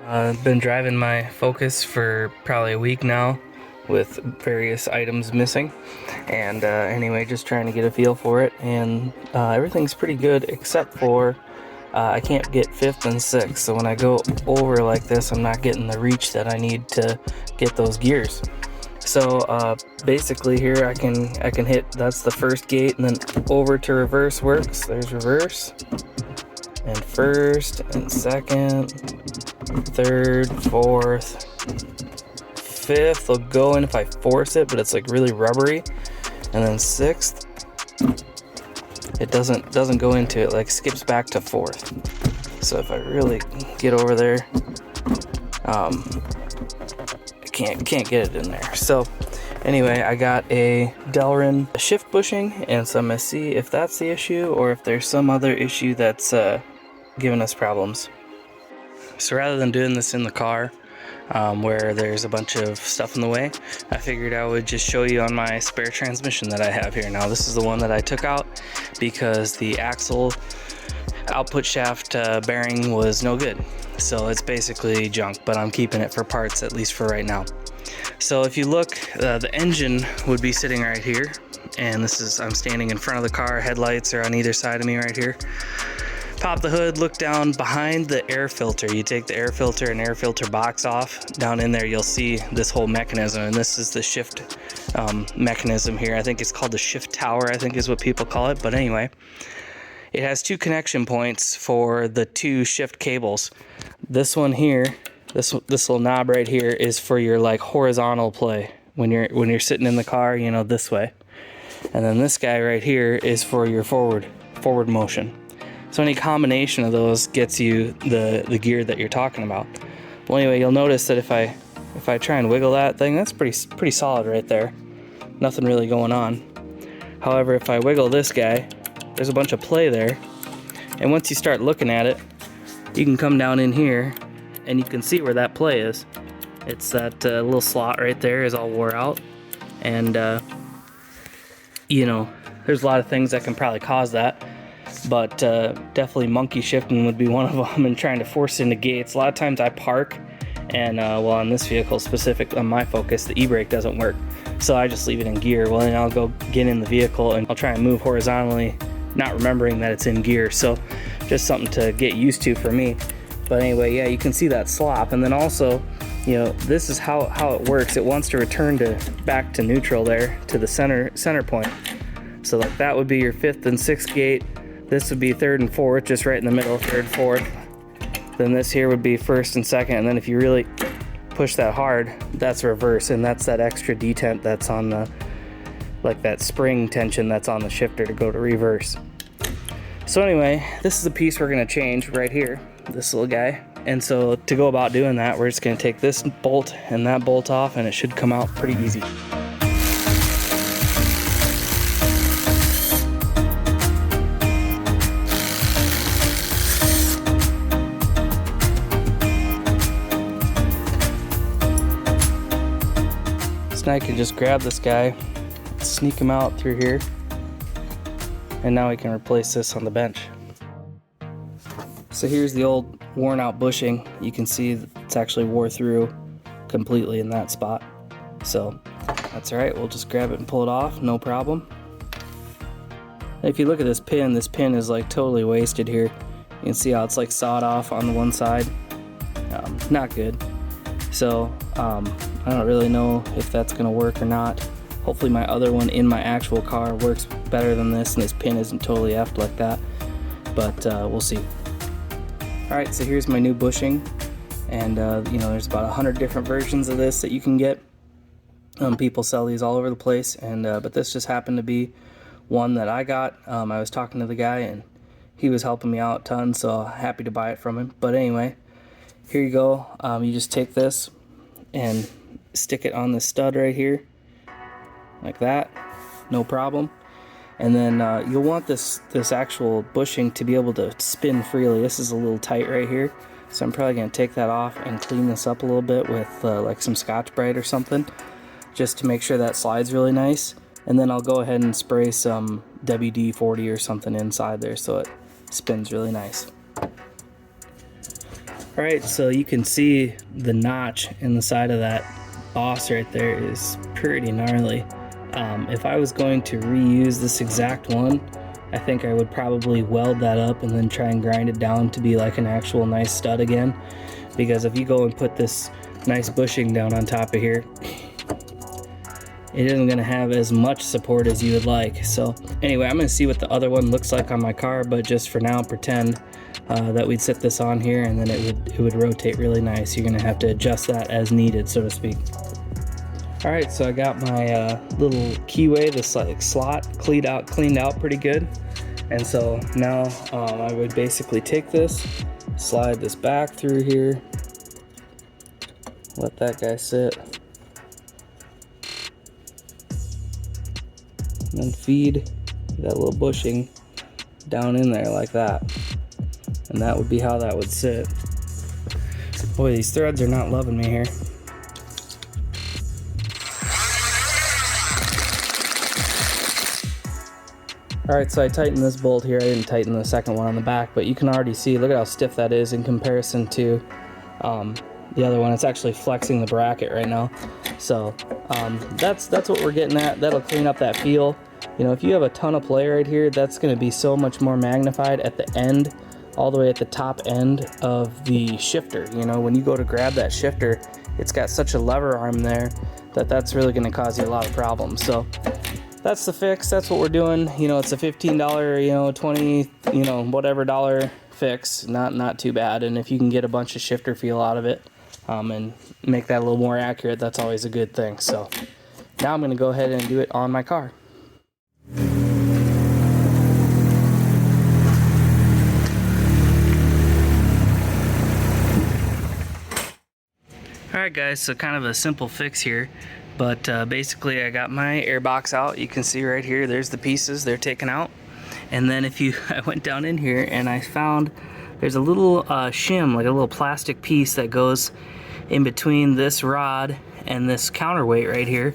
I've been driving my Focus for probably a week now with various items missing, and anyway, just trying to get a feel for it, and everything's pretty good except for I can't get 5th and 6th, so when I go over like this, I'm not getting the reach that I need to get those gears. So basically here I can hit, that's the first gate, and then over to reverse works. There's reverse, and first, and second, third, fourth, fifth will go in if I force it, but it's like really rubbery. And then 6th, it doesn't go into it, like skips back to 4th. So if I really get over there, I can't get it in there. So anyway, I got a Delrin shift bushing, and so I'm gonna see if that's the issue or if there's some other issue that's giving us problems. So rather than doing this in the car, where there's a bunch of stuff in the way, I figured I would just show you on my spare transmission that I have here. Now this is the one that I took out because the axle output shaft bearing was no good. So it's basically junk, but I'm keeping it for parts, at least for right now. So if you look, the engine would be sitting right here, and I'm standing in front of the car, headlights are on either side of me right here. Pop the hood, look down behind the air filter. You take the air filter and air filter box off. Down in there you'll see this whole mechanism, and this is the shift mechanism here. I think it's called the shift tower, I think is what people call it. But anyway, it has 2 connection points for the 2 shift cables. This one here, this little knob right here, is for your like horizontal play when you're sitting in the car, you know, this way. And then this guy right here is for your forward motion. So any combination of those gets you the gear that you're talking about. Well, anyway, you'll notice that if I try and wiggle that thing, that's pretty solid right there. Nothing really going on. However, if I wiggle this guy, there's a bunch of play there. And once you start looking at it, you can come down in here and you can see where that play is. It's that little slot right there is all wore out. And, you know, there's a lot of things that can probably cause that. But definitely monkey shifting would be one of them, and trying to force into gates. A lot of times I park, and well, on this vehicle specific, on my Focus, the e-brake doesn't work, so I just leave it in gear. Well, then I'll go get in the vehicle and I'll try and move horizontally, not remembering that it's in gear. So just something to get used to for me. But anyway, yeah, you can see that slop, and then also, you know, this is how it works. It wants to return back to neutral there, to the center point. So like that would be your 5th and 6th gate. This would be 3rd and 4th, just right in the middle, 3rd, 4th. Then this here would be 1st and 2nd, and then if you really push that hard, that's reverse, and that's that extra detent that's on the, like that spring tension that's on the shifter to go to reverse. So anyway, this is the piece we're gonna change right here, this little guy. And so to go about doing that, we're just gonna take this bolt and that bolt off, and it should come out pretty easy. Now I can just grab this guy, sneak him out through here, and now we can replace this on the bench. So here's the old worn out bushing. You can see it's actually wore through completely in that spot. So that's all right, we'll just grab it and pull it off, no problem. If you look at this pin is like totally wasted here. You can see how it's like sawed off on the one side. Not good. So I don't really know if that's gonna work or not. Hopefully my other one in my actual car works better than this, and this pin isn't totally effed like that, but we'll see. Alright, so here's my new bushing, and you know, there's about 100 different versions of this that you can get. People sell these all over the place, and but this just happened to be one that I got. I was talking to the guy, and he was helping me out a ton, so happy to buy it from him. But anyway, here you go. You just take this and stick it on the stud right here, like that, no problem. And then you'll want this actual bushing to be able to spin freely. This is a little tight right here, so I'm probably going to take that off and clean this up a little bit with like some Scotch-Brite or something, just to make sure that slides really nice. And then I'll go ahead and spray some WD-40 or something inside there so it spins really nice. Alright, so you can see the notch in the side of that boss right there is pretty gnarly. If I was going to reuse this exact one, I think I would probably weld that up and then try and grind it down to be like an actual nice stud again. Because if you go and put this nice bushing down on top of here, it isn't going to have as much support as you would like. So anyway, I'm going to see what the other one looks like on my car, but just for now, pretend that we'd sit this on here and then it would rotate really nice. You're going to have to adjust that as needed, so to speak. Alright, so I got my little keyway, this like slot cleaned out pretty good. And so now I would basically take this, slide this back through here, let that guy sit, and then feed that little bushing down in there like that. And that would be how that would sit. Boy, these threads are not loving me here. Alright, so I tightened this bolt here. I didn't tighten the second one on the back, but you can already see, look at how stiff that is in comparison to the other one. It's actually flexing the bracket right now. So that's what we're getting at. That'll clean up that feel. You know, if you have a ton of play right here, that's going to be so much more magnified at the end, all the way at the top end of the shifter. You know, when you go to grab that shifter, it's got such a lever arm there that that's really going to cause you a lot of problems. So that's the fix. That's what we're doing. You know, it's a $15, you know, $20, you know, whatever dollar fix. Not too bad. And if you can get a bunch of shifter feel out of it and make that a little more accurate, that's always a good thing. So now I'm going to go ahead and do it on my car. Alright guys, so kind of a simple fix here, but basically I got my air box out. You can see right here, there's the pieces, they're taken out. And then I went down in here and I found there's a little shim, like a little plastic piece that goes in between this rod and this counterweight right here.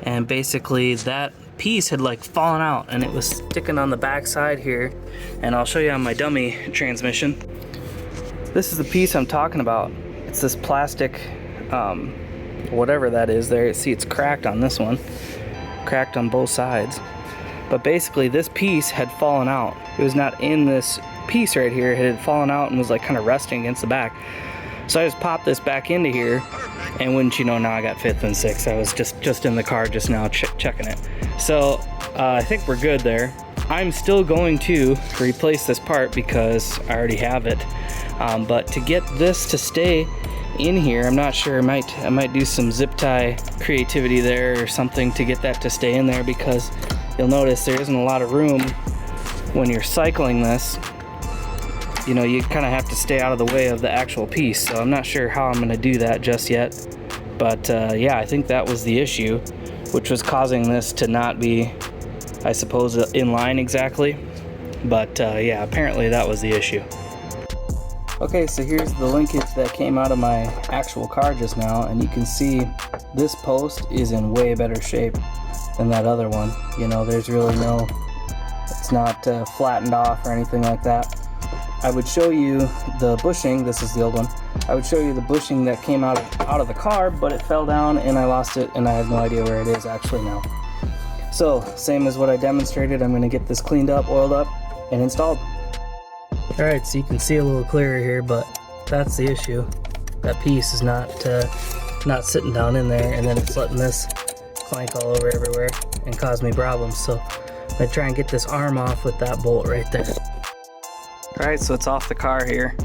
And basically that piece had like fallen out and it was sticking on the back side here. And I'll show you on my dummy transmission. This is the piece I'm talking about. It's this plastic whatever that is there. See, it's cracked on this one, cracked on both sides, but basically this piece had fallen out. It was not in this piece right here. It had fallen out and was like kind of resting against the back. So I just popped this back into here, and wouldn't you know, now I got 5th and 6th. I was just in the car just now checking it. So I think we're good there. I'm still going to replace this part because I already have it, but to get this to stay in here, I'm not sure. I might do some zip tie creativity there or something to get that to stay in there, because you'll notice there isn't a lot of room when you're cycling this. You know, you kind of have to stay out of the way of the actual piece. So I'm not sure how I'm going to do that just yet, but yeah, I think that was the issue, which was causing this to not be, I suppose, in line exactly. But yeah, apparently that was the issue. Okay, so here's the linkage that came out of my actual car just now, and you can see this post is in way better shape than that other one. You know, there's really no, it's not flattened off or anything like that. I would show you the bushing. This is the old one. I would show you the bushing that came out of the car, but it fell down and I lost it, and I have no idea where it is actually now. So same as what I demonstrated, I'm going to get this cleaned up, oiled up, and installed. Alright, so you can see a little clearer here, but that's the issue. That piece is not sitting down in there, and then it's letting this clank all over everywhere and cause me problems. So I'm going to try and get this arm off with that bolt right there. Alright, so it's off the car here,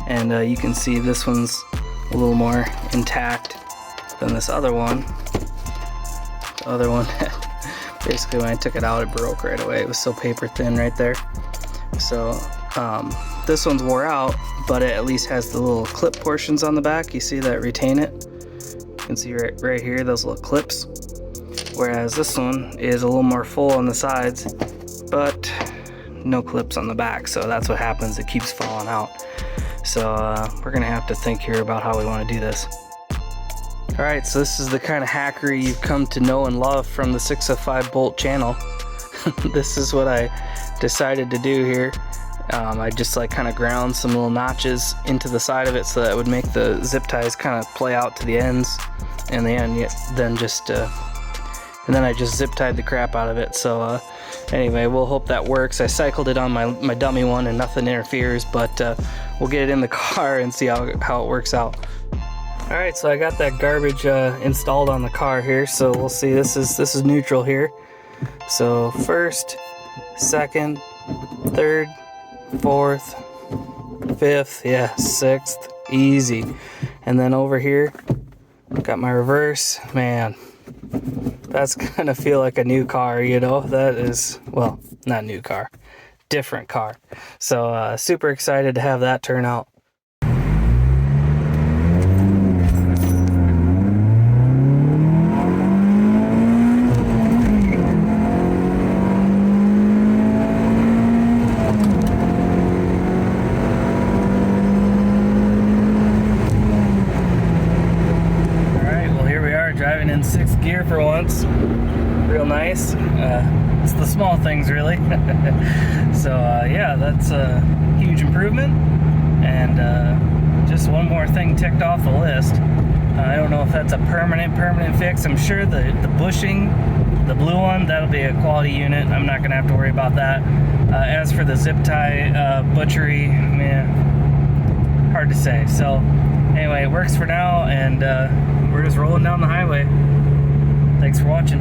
and you can see this one's a little more intact than this other one. The other one, basically when I took it out, it broke right away. It was so paper thin right there. So this one's wore out, but it at least has the little clip portions on the back. You see that retain it? You can see right here, those little clips. Whereas this one is a little more full on the sides, but no clips on the back. So that's what happens, it keeps falling out. So we're gonna have to think here about how we want to do this. Alright, so this is the kind of hackery you've come to know and love from the 605 bolt channel. This is what I decided to do here, I just like kind of ground some little notches into the side of it so that it would make the zip ties kind of play out to the ends, and then I just zip tied the crap out of it. So anyway, we'll hope that works. I cycled it on my dummy one and nothing interferes, but we'll get it in the car and see how it works out. All right, so I got that garbage installed on the car here, so we'll see. This is neutral here. So first, second, third, fourth, fifth, yeah, sixth, easy. And then over here, got my reverse. Man, that's gonna feel like a new car, you know? That is, well, not new car, different car. So super excited to have that turn out. Driving in 6th gear for once, real nice. It's the small things really. So yeah, that's a huge improvement, and just one more thing ticked off the list. I don't know if that's a permanent fix. I'm sure the bushing, the blue one, that'll be a quality unit. I'm not gonna have to worry about that. As for the zip tie butchery, man, hard to say. So anyway, it works for now, and we're just rolling down the highway. Thanks for watching.